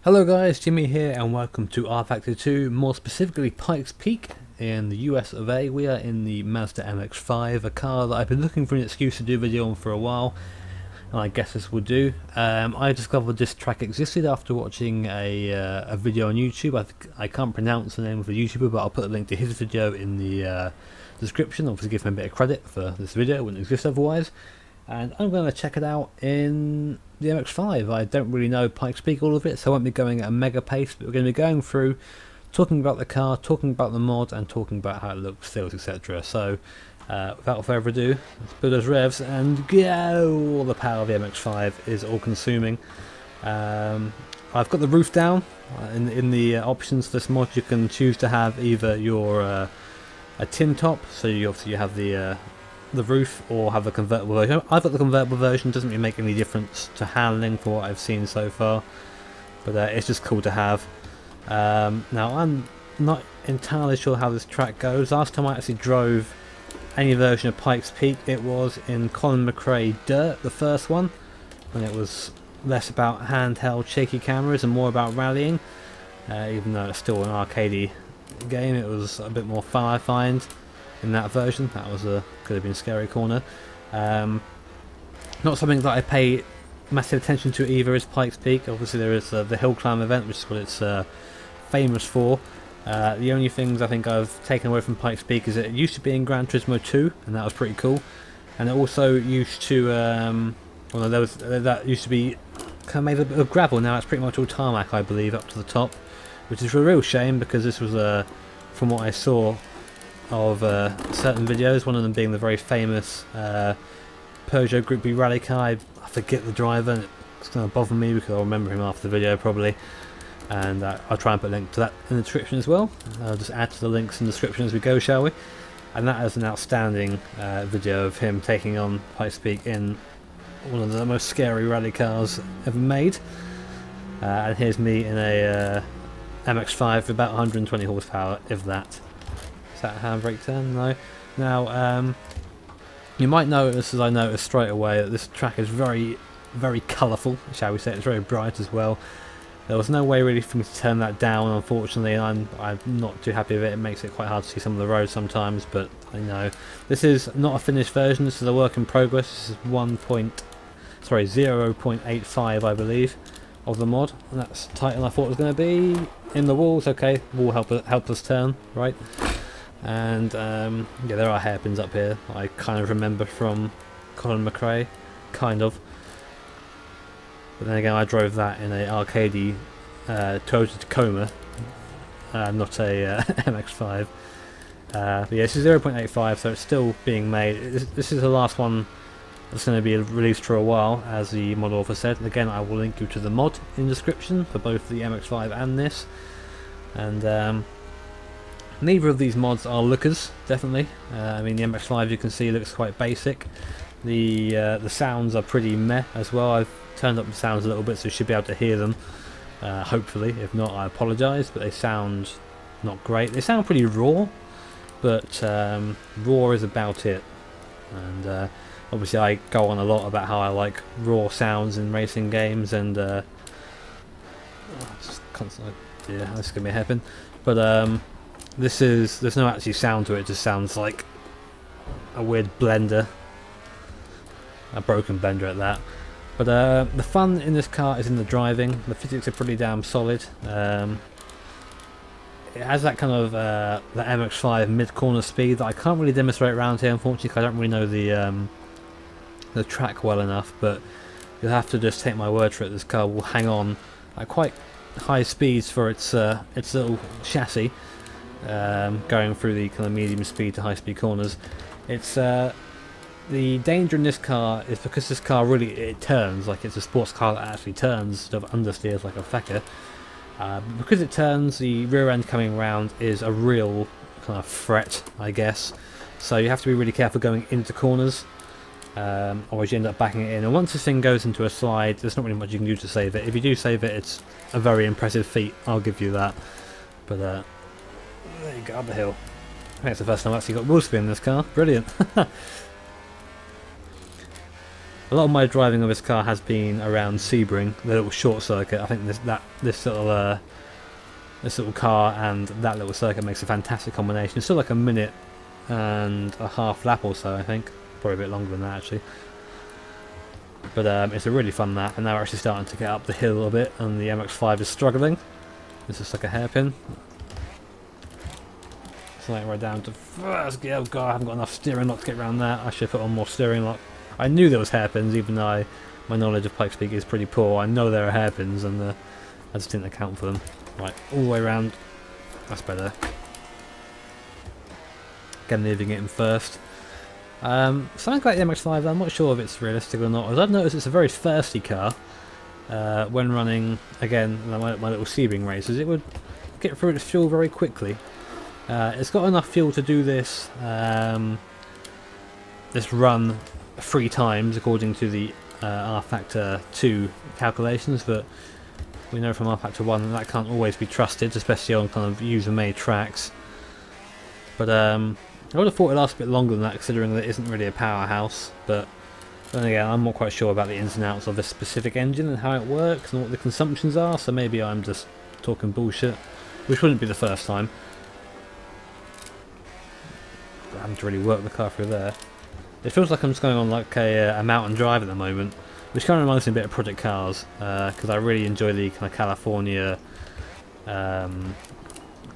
Hello guys, Jimmy here and welcome to rFactor 2, more specifically Pikes Peak in the US of A. We are in the Mazda MX-5, a car that I've been looking for an excuse to do a video on for a while, and I guess this will do. I discovered this track existed after watching a video on YouTube. I can't pronounce the name of the YouTuber, but I'll put a link to his video in the description. Obviously give him a bit of credit for this video, it wouldn't exist otherwise. And I'm going to check it out in the MX-5. I don't really know Pikes Peak all of it, so I won't be going at a mega pace, but we're going to be going through, talking about the car, talking about the mod, and talking about how it looks, feels, etc. So, without further ado, let's put those revs and go! The power of the MX-5 is all-consuming. I've got the roof down. In the options for this mod, you can choose to have either your a tin top, so you obviously have the roof, or have the convertible version. I've got the convertible version. Doesn't really make any difference to handling for what I've seen so far, but it's just cool to have. Now I'm not entirely sure how this track goes. Last time I actually drove any version of Pikes Peak, it was in Colin McRae Dirt, the first one, when it was less about handheld shaky cameras and more about rallying. Even though it's still an arcadey game, it was a bit more fun, I find, in that version. That was could have been Scary Corner. Not something that I pay massive attention to either is Pikes Peak. Obviously there is the hill climb event, which is what it's famous for. The only things I think I've taken away from Pikes Peak is that it used to be in Gran Turismo 2, and that was pretty cool. And it also used to, well, that used to be kind of made of gravel. Now it's pretty much all tarmac, I believe, up to the top, which is a real shame, because this was, from what I saw of certain videos, one of them being the very famous Peugeot Group B rally car. I forget the driver, and it's going to bother me because I'll remember him after the video probably, and I'll try and put a link to that in the description as well. I'll just add to the links in the description as we go, shall we? And that is an outstanding video of him taking on Pikes Peak in one of the most scary rally cars ever made. And here's me in a MX-5 with about 120 horsepower, if that. Is that a handbrake turn? No. Now, you might notice, as I noticed straight away, that this track is very, very colourful, shall we say. It's very bright as well. There was no way really for me to turn that down, unfortunately, and I'm not too happy with it. It makes it quite hard to see some of the roads sometimes, but I know. This is not a finished version, this is a work in progress. This is 0.85, I believe, of the mod, and that's tighter than I thought it was going to be. In the walls, okay, wall help us turn, right? And yeah, there are hairpins up here. I kind of remember from Colin McRae, kind of. But then again, I drove that in a arcadey Toyota Tacoma, not a MX-5. But yeah, this is 0.85, so it's still being made. This is the last one that's going to be released for a while, as the mod author said. And again, I will link you to the mod in the description for both the MX-5 and this. And neither of these mods are lookers, definitely. I mean, the MX-5 you can see looks quite basic. The sounds are pretty meh as well. I've turned up the sounds a little bit, so you should be able to hear them, hopefully. If not, I apologise, but they sound not great. They sound pretty raw, but raw is about it. And obviously I go on a lot about how I like raw sounds in racing games, and just constantly, yeah, this is going to be a hairpin. But there's no actually sound to it, it just sounds like a weird blender. A broken blender at that. But the fun in this car is in the driving. The physics are pretty damn solid. It has that kind of the MX-5 mid-corner speed that I can't really demonstrate around here, unfortunately, because I don't really know the track well enough. But you'll have to just take my word for it. This car will hang on at quite high speeds for its little chassis. Going through the kind of medium speed to high speed corners. It's the danger in this car is because this car it turns like it's a sports car that actually turns instead of understeers like a Fecker. Because it turns, the rear end coming round is a real kind of threat, I guess. So you have to be really careful going into corners, or you end up backing it in. And once this thing goes into a slide, there's not really much you can do to save it. If you do save it, it's a very impressive feat, I'll give you that. But there you go, up the hill. I think it's the first time I've actually got wheel spin in this car. Brilliant. A lot of my driving of this car has been around Sebring, the little short circuit. I think this little car and that little circuit makes a fantastic combination. It's still like a minute and a half lap or so, I think. Probably a bit longer than that actually. But it's a really fun lap, and now we're actually starting to get up the hill a little bit, and the MX-5 is struggling. This is like a hairpin. It's like right down to first gear. Oh god, I haven't got enough steering lock to get around that. I should put on more steering lock. I knew there was hairpins, even though my knowledge of Pikes Peak is pretty poor. I know there are hairpins, and I just didn't account for them. Right, all the way around. That's better. Again, leaving it in first. Something like the MX-5, I'm not sure if it's realistic or not. As I've noticed, it's a very thirsty car. When running, again, my little Sebring races, it would get through its fuel very quickly. It's got enough fuel to do this this run 3 times according to the rFactor 2 calculations, but we know from rFactor 1 that can't always be trusted, especially on kind of user-made tracks. But I would have thought it lasted a bit longer than that, considering that it isn't really a powerhouse. But then again, I'm not quite sure about the ins and outs of this specific engine and how it works and what the consumptions are, so maybe I'm just talking bullshit, which wouldn't be the first time. I haven't really worked the car through there. It feels like I'm just going on like a mountain drive at the moment, which kind of reminds me a bit of Project Cars, because I really enjoy the kind of California kind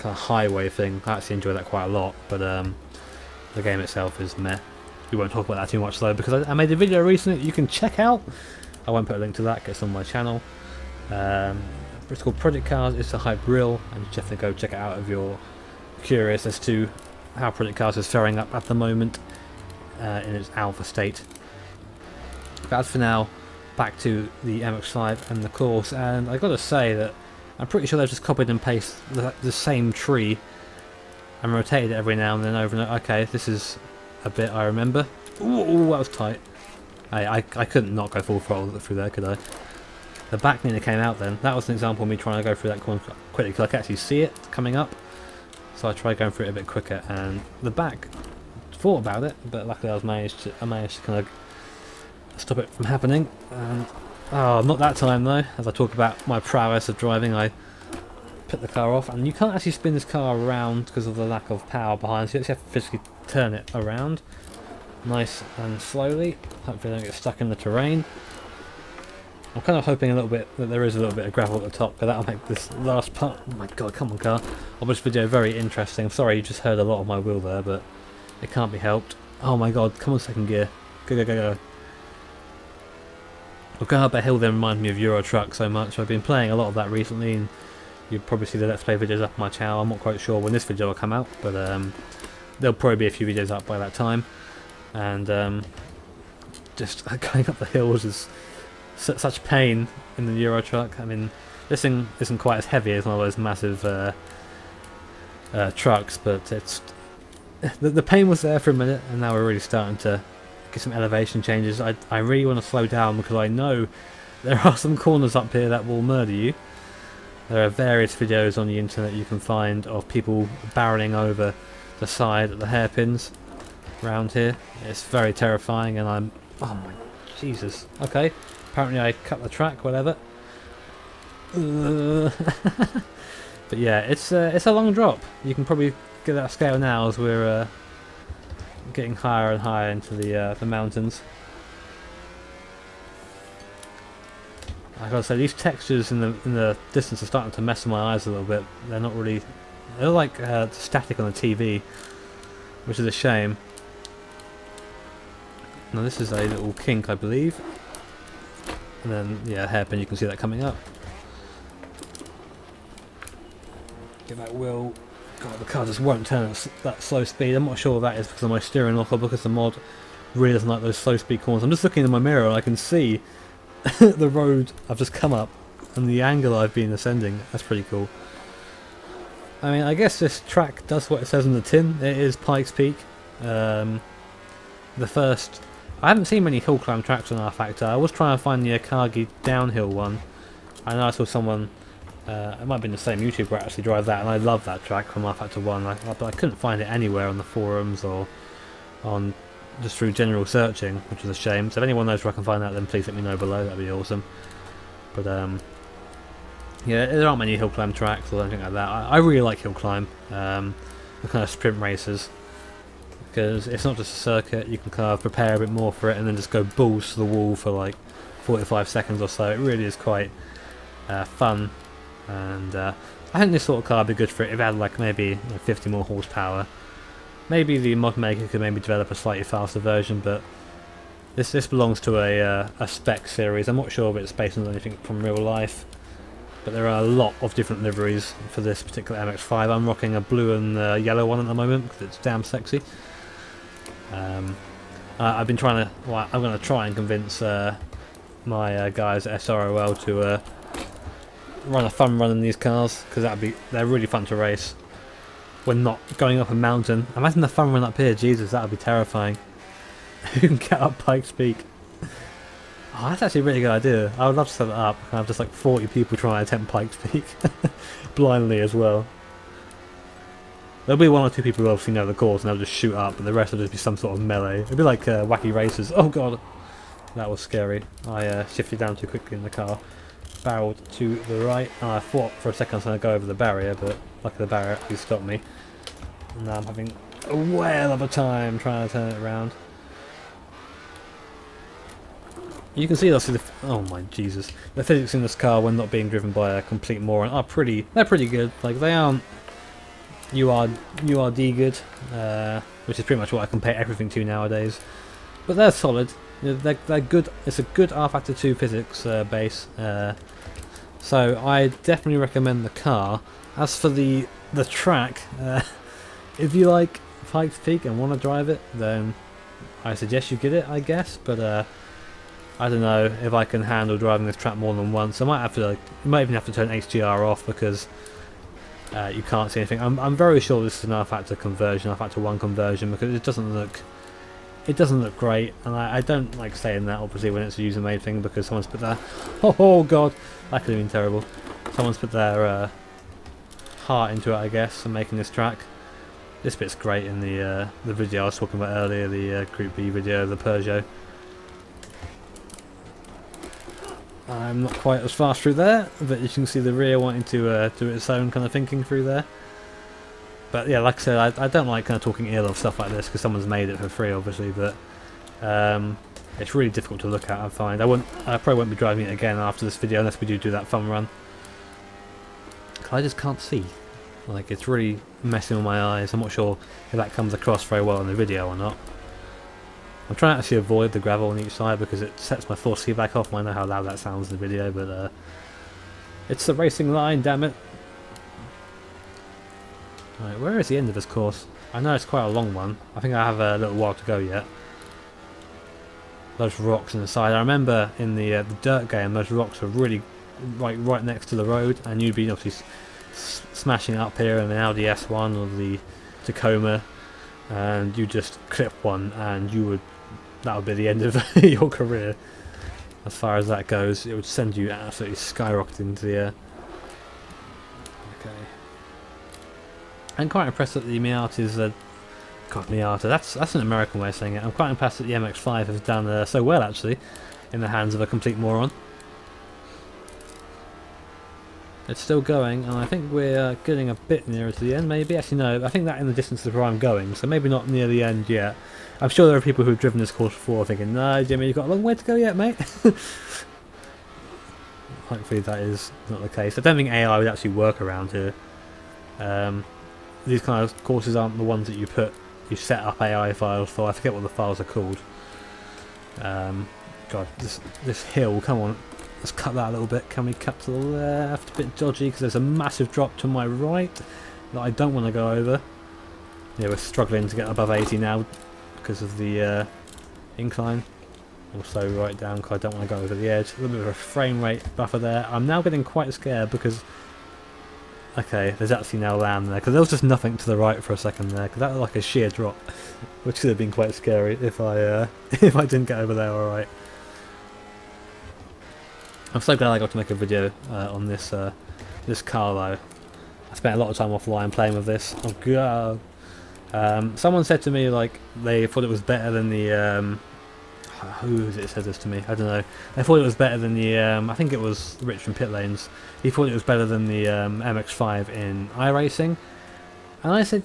of highway thing. I actually enjoy that quite a lot, but the game itself is meh. We won't talk about that too much though, because I made a video recently that you can check out. I won't put a link to that, it's on my channel. It's called Project Cars. It's a hype reel, and you definitely go check it out if you're curious as to how Project Cars is faring up at the moment in its alpha state. But as for now, back to the MX-5 and the course, and I gotta say that I'm pretty sure they've just copied and pasted the same tree and rotated it every now and then over and over. Okay, this is a bit I remember. Ooh, that was tight. I couldn't not go full throttle through there, could I? The back nearly came out then. That was an example of me trying to go through that corner quickly, because I could actually see it coming up. So I tried going through it a bit quicker, and the back thought about it, but luckily I managed to kind of stop it from happening. And oh, not that time though. As I talk about my prowess of driving, I put the car off, and you can't actually spin this car around because of the lack of power behind, so you actually have to physically turn it around nice and slowly. Hopefully I don't get stuck in the terrain. I'm kind of hoping a little bit that there is a little bit of gravel at the top, because that'll make this last part, oh my god, come on car, of this video very interesting. I'm sorry you just heard a lot of my wheel there, but it can't be helped. Oh my god, come on second gear, go go go go. Well, going up a hill then reminds me of Euro Truck so much. I've been playing a lot of that recently, and you'll probably see the Let's Play videos up on my channel. I'm not quite sure when this video will come out, but there'll probably be a few videos up by that time. And just going up the hills is such pain in the Euro Truck. I mean, this thing isn't quite as heavy as one of those massive trucks, but it's the pain was there for a minute, and now we're really starting to get some elevation changes. I really want to slow down, because I know there are some corners up here that will murder you. There are various videos on the internet you can find of people barreling over the side at the hairpins around here. It's very terrifying, and I'm... oh my Jesus. Okay, apparently I cut the track, whatever. But yeah, it's a long drop. You can probably get that scale now as we're getting higher and higher into the mountains. I gotta say, these textures in the distance are starting to mess with my eyes a little bit. They're not really... they're like static on the TV, which is a shame. Now this is a little kink, I believe. And then, yeah, hairpin, you can see that coming up. Get that wheel... God, the car just won't turn at that slow speed. I'm not sure if that is because of my steering lock or because the mod really doesn't like those slow speed corners. I'm just looking in my mirror and I can see the road I've just come up and the angle I've been ascending. That's pretty cool. I mean, I guess this track does what it says on the tin. It is Pikes Peak. The first... I haven't seen many hill climb tracks on rFactor. I was trying to find the Akagi downhill one. I know I saw someone... it might have been the same YouTuber actually drive that, and I love that track from rFactor 1. But I couldn't find it anywhere on the forums or on just through general searching, which is a shame. So if anyone knows where I can find that, then please let me know below. That'd be awesome. But yeah, there aren't many hill climb tracks or anything like that. I really like hill climb, the kind of sprint races, because it's not just a circuit. You can kind of prepare a bit more for it and then just go balls to the wall for like 45 seconds or so. It really is quite fun, and I think this sort of car would be good for it if it had like maybe 50 more horsepower. Maybe the mod maker could maybe develop a slightly faster version, but this belongs to a spec series. I'm not sure if it's based on anything from real life, but there are a lot of different liveries for this particular MX-5. I'm rocking a blue and yellow one at the moment because it's damn sexy. I've been trying to. Well, I'm going to try and convince my guys at SROL to run a fun run in these cars, because they're really fun to race when not going up a mountain. Imagine the fun run up here. Jesus, that would be terrifying. You can get up Pikes Peak. Oh, that's actually a really good idea. I would love to set it up and have just like 40 people trying to attempt Pikes Peak blindly as well. There'll be 1 or 2 people who obviously know the course and they'll just shoot up, and the rest will just be some sort of melee. It'll be like Wacky Races. Oh god, that was scary. I shifted down too quickly in the car, barreled to the right, and I thought for a second I was going to go over the barrier, but luckily the barrier actually stopped me. And now I'm having a whale of a time trying to turn it around. You can see obviously oh my Jesus, the physics in this car when not being driven by a complete moron are they're pretty good. Like, they aren't URD good, which is pretty much what I compare everything to nowadays. But they're solid. They're good. It's a good rFactor 2 physics base. So I definitely recommend the car. As for the track, if you like Pikes Peak and want to drive it, then I suggest you get it, I guess. But I don't know if I can handle driving this track more than once. I might have to, you might even have to turn HDR off because you can't see anything. I'm very sure this is an rFactor conversion, rFactor 1 conversion, because it doesn't look great, and I don't like saying that obviously when it's a user made thing, because someone's put their oh god, that could have been terrible. Someone's put their heart into it, I guess, and making this track. This bit's great in the video I was talking about earlier, the Group B video of the Peugeot. I'm not quite as fast through there, but you can see the rear wanting to do its own kind of thinking through there. But yeah, like I said, I don't like kind of talking ill of stuff like this because someone's made it for free, obviously. But it's really difficult to look at, I find. I probably won't be driving it again after this video unless we do that fun run. I just can't see. Like, it's really messing with my eyes. I'm not sure if that comes across very well in the video or not. I'm trying to actually avoid the gravel on each side because it sets my force feedback off. I know how loud that sounds in the video, but it's the racing line, damn it. Right, where is the end of this course? I know it's quite a long one. I think I have a little while to go yet. Those rocks on the side. I remember in the dirt game, those rocks were really right next to the road, and you'd be obviously smashing up here in an Audi S1 or the Tacoma, and you just clip one, and that would be the end of your career. As far as that goes, it would send you absolutely skyrocketing into the air. Okay. I'm quite impressed that the Miata is God, Miata. That's an American way of saying it. I'm quite impressed that the MX-5 has done so well, actually, in the hands of a complete moron. It's still going, and I think we're getting a bit nearer to the end, maybe. Actually, no, I think that in the distance is where I'm going, so maybe not near the end yet. I'm sure there are people who've driven this course before thinking, no, Jimmy, you've got a long way to go yet, mate. Hopefully that is not the case. I don't think AI would actually work around here. These kind of courses aren't the ones that you set up AI files for. I forget what the files are called. God, this hill, come on. Let's cut that a little bit. Can we cut to the left? A bit dodgy because there's a massive drop to my right that I don't want to go over. Yeah, we're struggling to get above 80 now because of the incline. Also right down because I don't want to go over the edge. A little bit of a frame rate buffer there. I'm now getting quite scared because... Okay, there's actually now land there because there was just nothing to the right for a second there because that was like a sheer drop, which could have been quite scary if I if I didn't get over there alright. I'm so glad I got to make a video on this this car though. I spent a lot of time offline playing with this. Oh god! Someone said to me like they thought it was better than the who is it said this to me? I don't know. They thought it was better than the I think it was Rich from Pit Lanes. He thought it was better than the MX-5 in iRacing, and I said,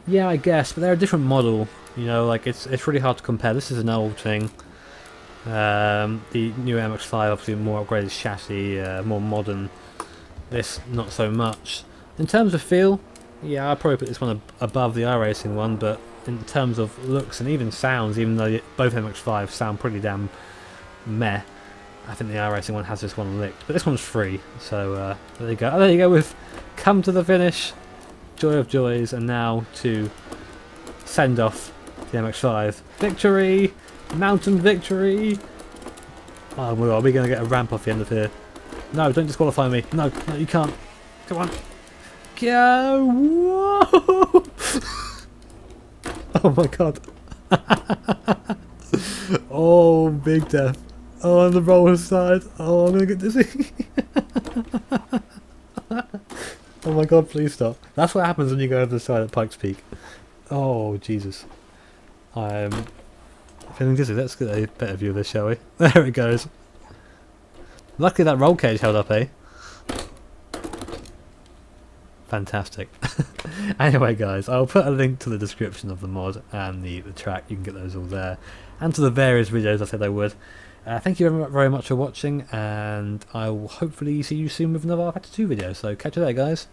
yeah, I guess, but they're a different model. You know, like it's really hard to compare. This is an old thing. The new MX-5 obviously more upgraded chassis, more modern. This not so much. In terms of feel, yeah, I'd probably put this one above the iRacing one, but in terms of looks and even sounds, even though both MX-5s sound pretty damn meh, I think the iRacing one has this one licked. But this one's free, so there you go. Oh, there you go, we've come to the finish. Joy of joys, and now to send off the MX-5. Victory! Mountain victory! Oh, well, are we going to get a ramp off the end of here? No, don't disqualify me. No, no, you can't. Come on. Go! Whoa! Oh my god. Oh, big death. Oh, on the roller side. Oh, I'm going to get dizzy. Oh my god, please stop. That's what happens when you go over the side at Pikes Peak. Oh, Jesus. I'm feeling dizzy. Let's get a better view of this, shall we? There it goes. Luckily that roll cage held up, eh? Fantastic. Anyway, guys, I'll put a link to the description of the mod and the track. You can get those all there. And to the various videos I said I would. Thank you very much for watching, and I will hopefully see you soon with another rFactor 2 video. So catch you there, guys.